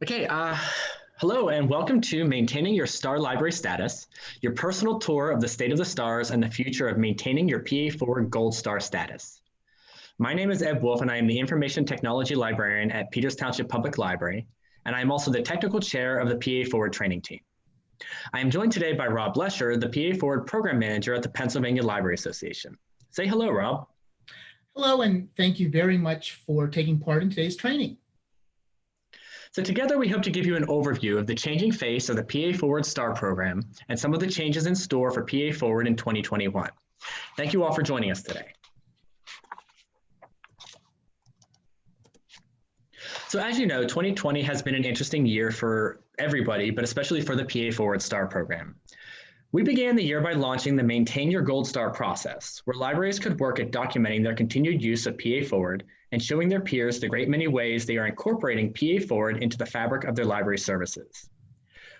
Okay, hello and welcome to Maintaining Your Star Library Status, your personal tour of the state of the stars and the future of maintaining your PA Forward Gold Star status. My name is Ed Wolf and I am the Information Technology Librarian at Peters Township Public Library, and I am also the Technical Chair of the PA Forward Training Team. I am joined today by Rob Lesher, the PA Forward Program Manager at the Pennsylvania Library Association. Say hello, Rob. Hello, and thank you very much for taking part in today's training. So together we hope to give you an overview of the changing face of the PA Forward STAR program and some of the changes in store for PA Forward in 2021. Thank you all for joining us today. So as you know, 2020 has been an interesting year for everybody, but especially for the PA Forward STAR program. We began the year by launching the Maintain Your Gold Star process, where libraries could work at documenting their continued use of PA Forward and showing their peers the great many ways they are incorporating PA Forward into the fabric of their library services.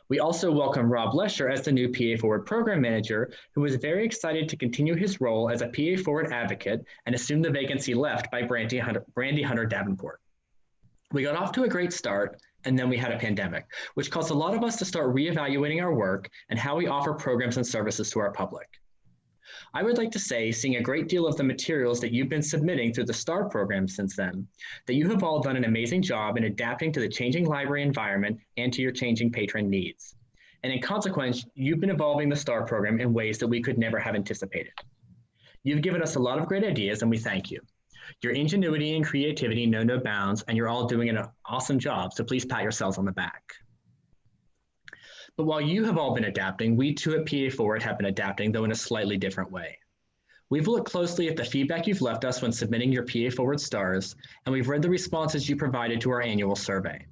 We also welcome Rob Lesher as the new PA Forward Program Manager, who is very excited to continue his role as a PA Forward advocate and assume the vacancy left by Brandy Hunter Davenport. We got off to a great start, and then we had a pandemic, which caused a lot of us to start reevaluating our work and how we offer programs and services to our public. I would like to say, seeing a great deal of the materials that you've been submitting through the STAR program since then, that you have all done an amazing job in adapting to the changing library environment and to your changing patron needs. And in consequence, you've been evolving the STAR program in ways that we could never have anticipated. You've given us a lot of great ideas, and we thank you. Your ingenuity and creativity know no bounds, and you're all doing an awesome job, so please pat yourselves on the back. But while you have all been adapting, we too at PA Forward have been adapting, though in a slightly different way. We've looked closely at the feedback you've left us when submitting your PA Forward stars, and we've read the responses you provided to our annual survey.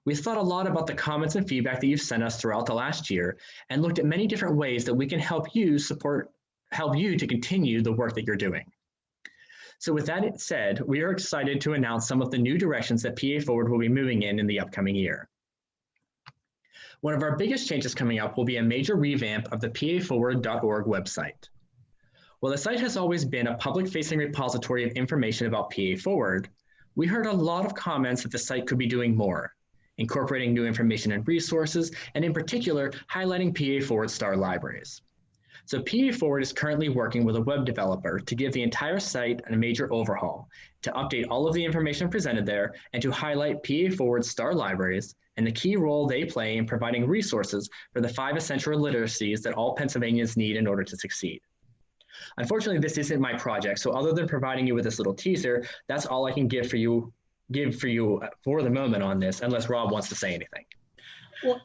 We've thought a lot about the comments and feedback that you've sent us throughout the last year and looked at many different ways that we can help you to continue the work that you're doing. So with that said, we are excited to announce some of the new directions that PA Forward will be moving in the upcoming year. One of our biggest changes coming up will be a major revamp of the paforward.org website. While the site has always been a public-facing repository of information about PA Forward, we heard a lot of comments that the site could be doing more, incorporating new information and resources, and in particular, highlighting PA Forward STAR libraries. So PA Forward is currently working with a web developer to give the entire site a major overhaul, to update all of the information presented there, and to highlight PA Forward STAR libraries and the key role they play in providing resources for the 5 essential literacies that all Pennsylvanians need in order to succeed. Unfortunately, this isn't my project, so other than providing you with this little teaser, that's all I can give for you for the moment on this, unless Rob wants to say anything. Well,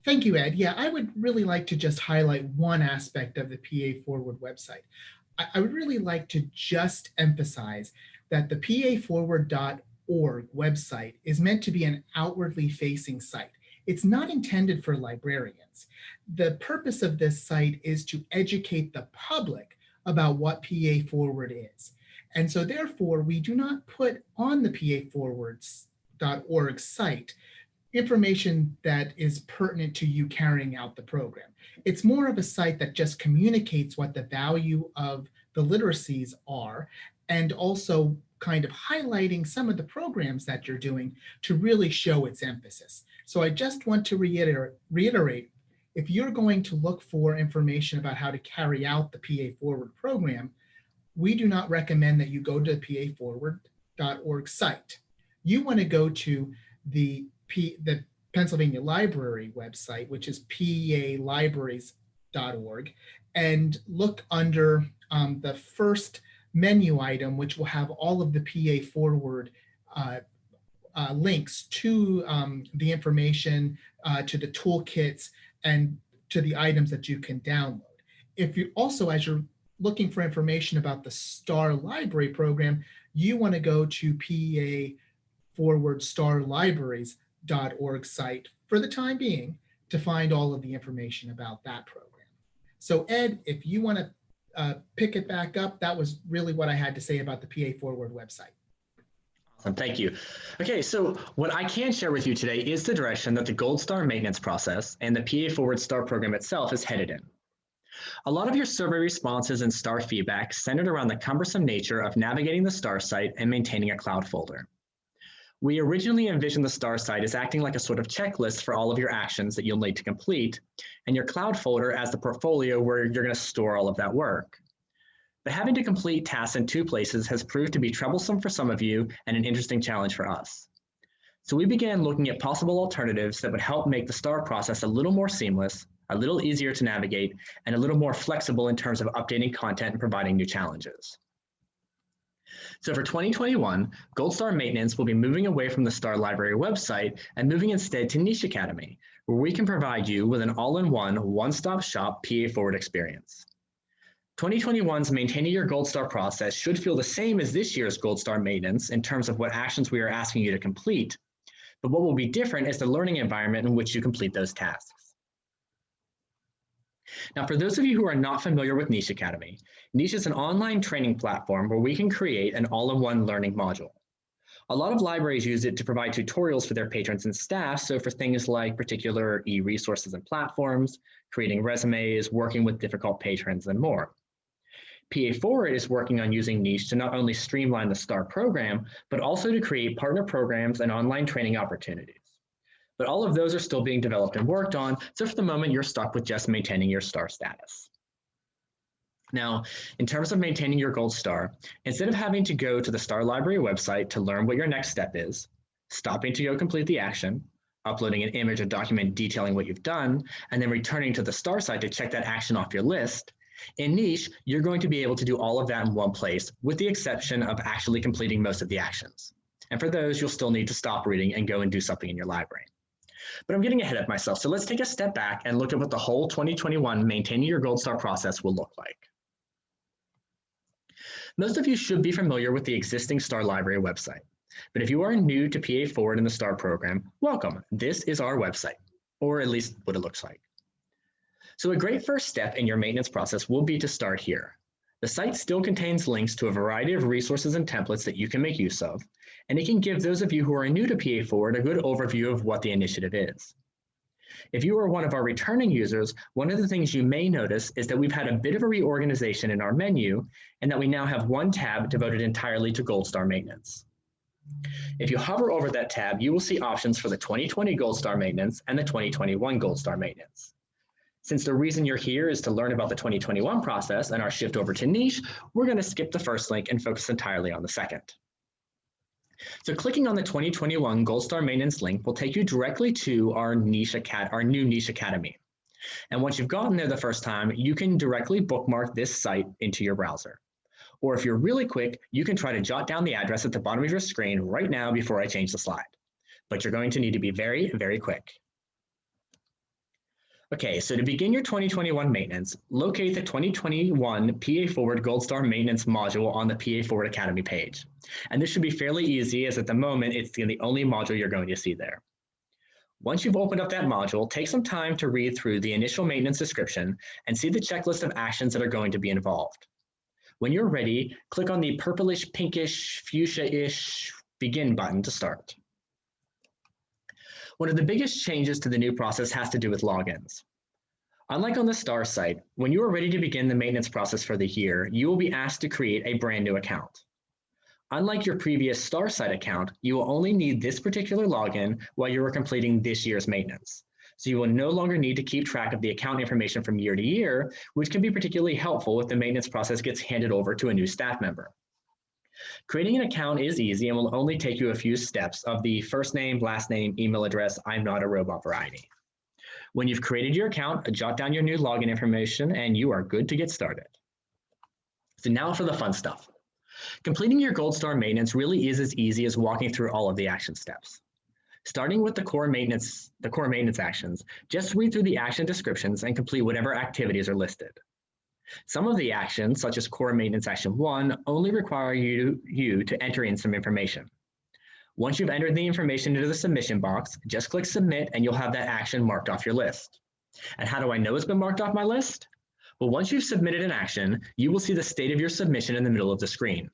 thank you, Ed. Yeah, I would really like to just highlight one aspect of the PA Forward website. I would really like to just emphasize that the paforward.org website is meant to be an outwardly facing site. It's not intended for librarians. The purpose of this site is to educate the public about what PA Forward is. And so therefore, we do not put on the paforward.org site information that is pertinent to you carrying out the program. It's more of a site that just communicates what the value of the literacies are, and also kind of highlighting some of the programs that you're doing to really show its emphasis. So I just want to reiterate, if you're going to look for information about how to carry out the PA Forward program, we do not recommend that you go to the paforward.org site. You want to go to the Pennsylvania Library website, which is palibraries.org, and look under the first menu item, which will have all of the PA Forward links to the information, to the toolkits, and to the items that you can download. If you also, as you're looking for information about the STAR Library program, you want to go to paforward.starlibraries.org site for the time being to find all of the information about that program. So Ed, if you want to pick it back up, that was really what I had to say about the PA Forward website. Awesome, thank you. Okay, so what I can share with you today is the direction that the Gold Star maintenance process and the PA Forward STAR program itself is headed in. A lot of your survey responses and STAR feedback centered around the cumbersome nature of navigating the STAR site and maintaining a cloud folder. We originally envisioned the STAR site as acting like a sort of checklist for all of your actions that you'll need to complete, and your cloud folder as the portfolio where you're going to store all of that work. But having to complete tasks in two places has proved to be troublesome for some of you and an interesting challenge for us. So we began looking at possible alternatives that would help make the STAR process a little more seamless, a little easier to navigate, and a little more flexible in terms of updating content and providing new challenges. So for 2021, Gold Star Maintenance will be moving away from the STAR Library website and moving instead to Niche Academy, where we can provide you with an all-in-one, one-stop shop PA Forward experience. 2021's Maintaining Your Gold Star process should feel the same as this year's Gold Star Maintenance in terms of what actions we are asking you to complete, but what will be different is the learning environment in which you complete those tasks. Now, for those of you who are not familiar with Niche Academy, Niche is an online training platform where we can create an all-in-one learning module. A lot of libraries use it to provide tutorials for their patrons and staff, so for things like particular e-resources and platforms, creating resumes, working with difficult patrons, and more. PA Forward is working on using Niche to not only streamline the STAR program, but also to create partner programs and online training opportunities. But all of those are still being developed and worked on, so for the moment, you're stuck with just maintaining your STAR status. Now, in terms of maintaining your Gold Star, instead of having to go to the STAR Library website to learn what your next step is, stopping to go complete the action, uploading an image or document detailing what you've done, and then returning to the STAR site to check that action off your list, in Niche, you're going to be able to do all of that in one place, with the exception of actually completing most of the actions. And for those, you'll still need to stop reading and go and do something in your library. But I'm getting ahead of myself, so let's take a step back and look at what the whole 2021 Maintaining Your Gold Star process will look like. Most of you should be familiar with the existing STAR Library website, but if you are new to PA Forward in the STAR program, welcome. This is our website, or at least what it looks like. So a great first step in your maintenance process will be to start here. The site still contains links to a variety of resources and templates that you can make use of, and it can give those of you who are new to PA Forward a good overview of what the initiative is. If you are one of our returning users, one of the things you may notice is that we've had a bit of a reorganization in our menu and that we now have one tab devoted entirely to Gold Star maintenance. If you hover over that tab, you will see options for the 2020 Gold Star maintenance and the 2021 Gold Star maintenance. Since the reason you're here is to learn about the 2021 process and our shift over to Niche, we're going to skip the first link and focus entirely on the second. So clicking on the 2021 Gold Star Maintenance link will take you directly to our new Niche Academy. And once you've gotten there the first time, you can directly bookmark this site into your browser. Or if you're really quick, you can try to jot down the address at the bottom of your screen right now before I change the slide. But you're going to need to be very, very quick. Okay, so to begin your 2021 maintenance, locate the 2021 PA Forward Gold Star Maintenance module on the PA Forward Academy page. And this should be fairly easy, as at the moment, it's the only module you're going to see there. Once you've opened up that module, take some time to read through the initial maintenance description and see the checklist of actions that are going to be involved. When you're ready, click on the purplish, pinkish, fuchsia-ish begin button to start. One of the biggest changes to the new process has to do with logins. Unlike on the STAR site, when you are ready to begin the maintenance process for the year, you will be asked to create a brand new account. Unlike your previous STAR site account, you will only need this particular login while you are completing this year's maintenance. So you will no longer need to keep track of the account information from year to year, which can be particularly helpful if the maintenance process gets handed over to a new staff member. Creating an account is easy and will only take you a few steps of the first name, last name, email address, I'm not a robot variety. When you've created your account, jot down your new login information and you are good to get started. So now for the fun stuff. Completing your Gold Star maintenance really is as easy as walking through all of the action steps. Starting with the core maintenance actions, just read through the action descriptions and complete whatever activities are listed. Some of the actions, such as Core Maintenance Action 1, only require you to enter in some information. Once you've entered the information into the submission box, just click Submit and you'll have that action marked off your list. And how do I know it's been marked off my list? Well, once you've submitted an action, you will see the state of your submission in the middle of the screen.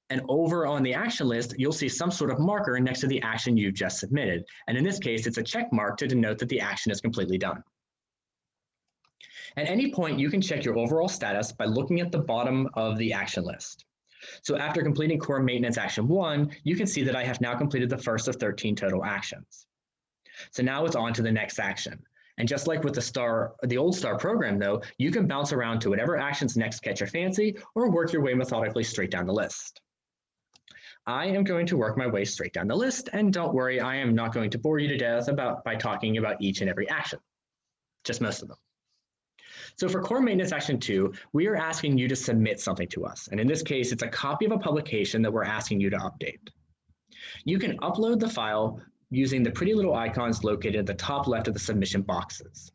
And over on the action list, you'll see some sort of marker next to the action you've just submitted. And in this case, it's a check mark to denote that the action is completely done. At any point, you can check your overall status by looking at the bottom of the action list. So after completing core maintenance action 1, you can see that I have now completed the first of 13 total actions. So now it's on to the next action. And just like with the old STAR program though, you can bounce around to whatever actions next catch your fancy or work your way methodically straight down the list. I am going to work my way straight down the list, and don't worry, I am not going to bore you to death by talking about each and every action, just most of them. So for core maintenance action 2, we are asking you to submit something to us. And in this case, it's a copy of a publication that we're asking you to update. You can upload the file using the pretty little icons located at the top left of the submission boxes.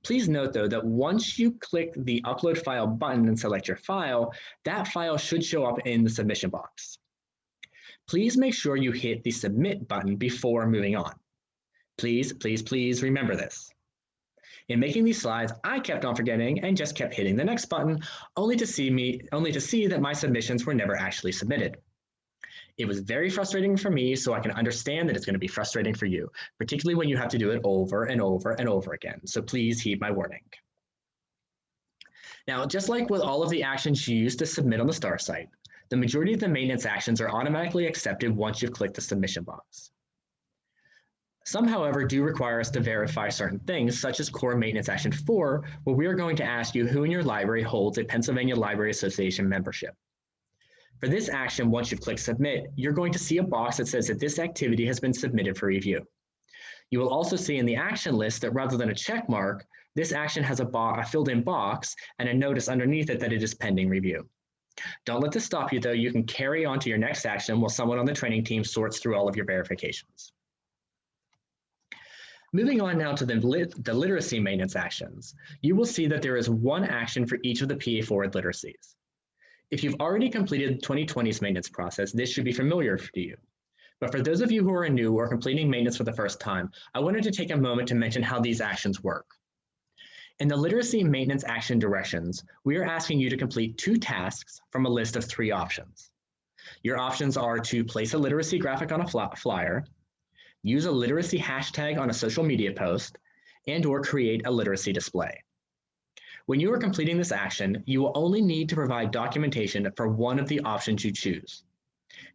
Please note though that once you click the upload file button and select your file, that file should show up in the submission box. Please make sure you hit the submit button before moving on. Please, please, please remember this. In making these slides, I kept on forgetting and just kept hitting the next button, only to see that my submissions were never actually submitted. It was very frustrating for me, so I can understand that it's going to be frustrating for you, particularly when you have to do it over and over and over again. So please heed my warning. Now, just like with all of the actions you use to submit on the STAR site, the majority of the maintenance actions are automatically accepted once you've clicked the submission box. Some, however, do require us to verify certain things, such as core maintenance action 4, where we are going to ask you who in your library holds a Pennsylvania Library Association membership. For this action, once you've clicked submit, you're going to see a box that says that this activity has been submitted for review. You will also see in the action list that rather than a check mark, this action has a filled in box and a notice underneath it that it is pending review. Don't let this stop you though. You can carry on to your next action while someone on the training team sorts through all of your verifications. Moving on now to the literacy maintenance actions, you will see that there is one action for each of the PA Forward literacies. If you've already completed 2020's maintenance process, this should be familiar to you. But for those of you who are new or completing maintenance for the first time, I wanted to take a moment to mention how these actions work. In the literacy maintenance action directions, we are asking you to complete 2 tasks from a list of 3 options. Your options are to place a literacy graphic on a flyer, use a literacy hashtag on a social media post, and/or create a literacy display. When you are completing this action, you will only need to provide documentation for one of the options you choose,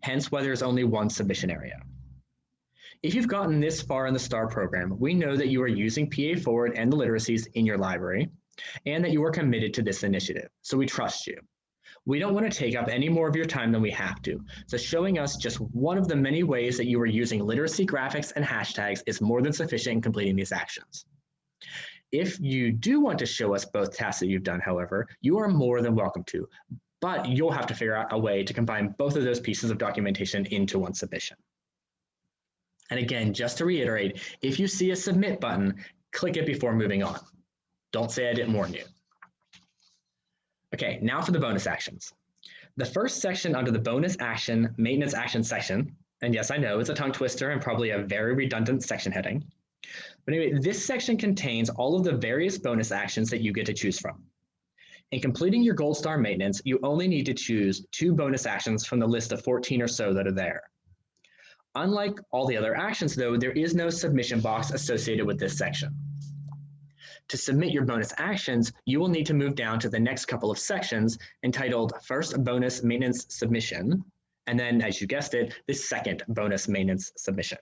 hence why there's only one submission area. If you've gotten this far in the STAR program, we know that you are using PA Forward and the literacies in your library, and that you are committed to this initiative, so we trust you. We don't want to take up any more of your time than we have to, so showing us just one of the many ways that you are using literacy graphics and hashtags is more than sufficient in completing these actions. If you do want to show us both tasks that you've done, however, you are more than welcome to, but you'll have to figure out a way to combine both of those pieces of documentation into one submission. And again, just to reiterate, if you see a submit button, click it before moving on. Don't say I didn't warn you. Okay, now for the bonus actions. The first section under the bonus action, maintenance action section, and yes, I know it's a tongue twister and probably a very redundant section heading. But anyway, this section contains all of the various bonus actions that you get to choose from. In completing your Gold Star maintenance, you only need to choose 2 bonus actions from the list of 14 or so that are there. Unlike all the other actions though, there is no submission box associated with this section. To submit your bonus actions, you will need to move down to the next couple of sections entitled First Bonus Maintenance Submission, and then, as you guessed it, the second bonus maintenance submission.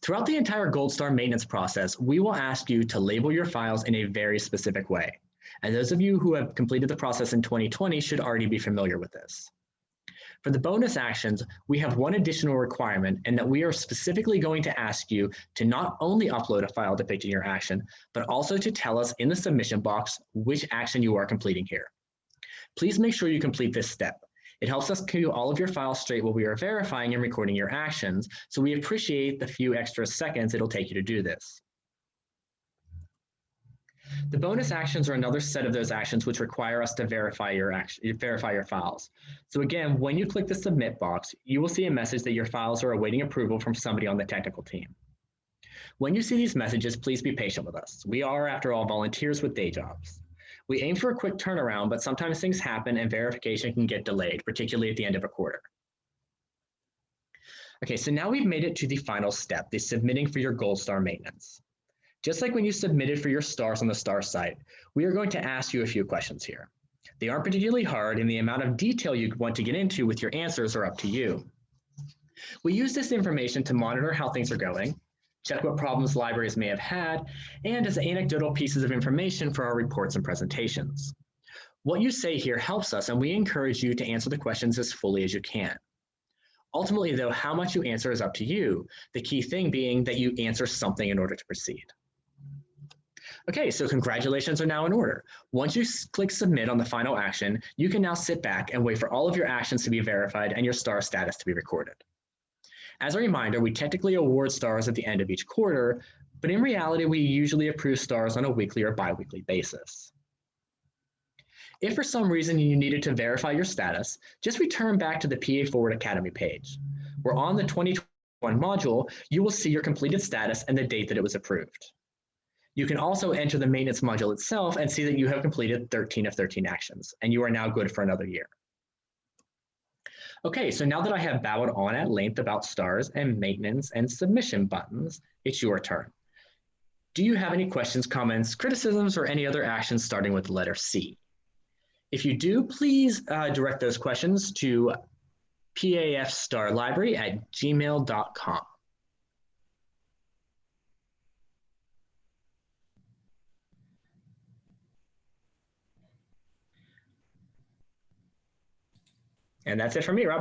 Throughout the entire Gold Star maintenance process, we will ask you to label your files in a very specific way. And those of you who have completed the process in 2020 should already be familiar with this. For the bonus actions, we have one additional requirement, and that we are specifically going to ask you to not only upload a file depicting your action, but also to tell us in the submission box which action you are completing here. Please make sure you complete this step. It helps us keep all of your files straight while we are verifying and recording your actions, so we appreciate the few extra seconds it'll take you to do this. The bonus actions are another set of those actions which require us to verify your files. So again, when you click the submit box, you will see a message that your files are awaiting approval from somebody on the technical team. When you see these messages, please be patient with us. We are, after all, volunteers with day jobs. We aim for a quick turnaround, but sometimes things happen and verification can get delayed, particularly at the end of a quarter. Okay, so now we've made it to the final step, the submitting for your Gold Star maintenance. Just like when you submitted for your stars on the STAR site, we are going to ask you a few questions here. They aren't particularly hard, and the amount of detail you want to get into with your answers are up to you. We use this information to monitor how things are going, check what problems libraries may have had, and as anecdotal pieces of information for our reports and presentations. What you say here helps us, and we encourage you to answer the questions as fully as you can. Ultimately, though, how much you answer is up to you, the key thing being that you answer something in order to proceed. Okay, so congratulations are now in order. Once you click submit on the final action, you can now sit back and wait for all of your actions to be verified and your star status to be recorded. As a reminder, we technically award stars at the end of each quarter, but in reality, we usually approve stars on a weekly or bi-weekly basis. If for some reason you needed to verify your status, just return back to the PA Forward Academy page, where on the 2021 module, you will see your completed status and the date that it was approved. You can also enter the maintenance module itself and see that you have completed 13 of 13 actions, and you are now good for another year. Okay, so now that I have babbled on at length about stars and maintenance and submission buttons, it's your turn. Do you have any questions, comments, criticisms, or any other actions starting with the letter C? If you do, please direct those questions to pafstarlibrary@gmail.com. And that's it for me, Rob.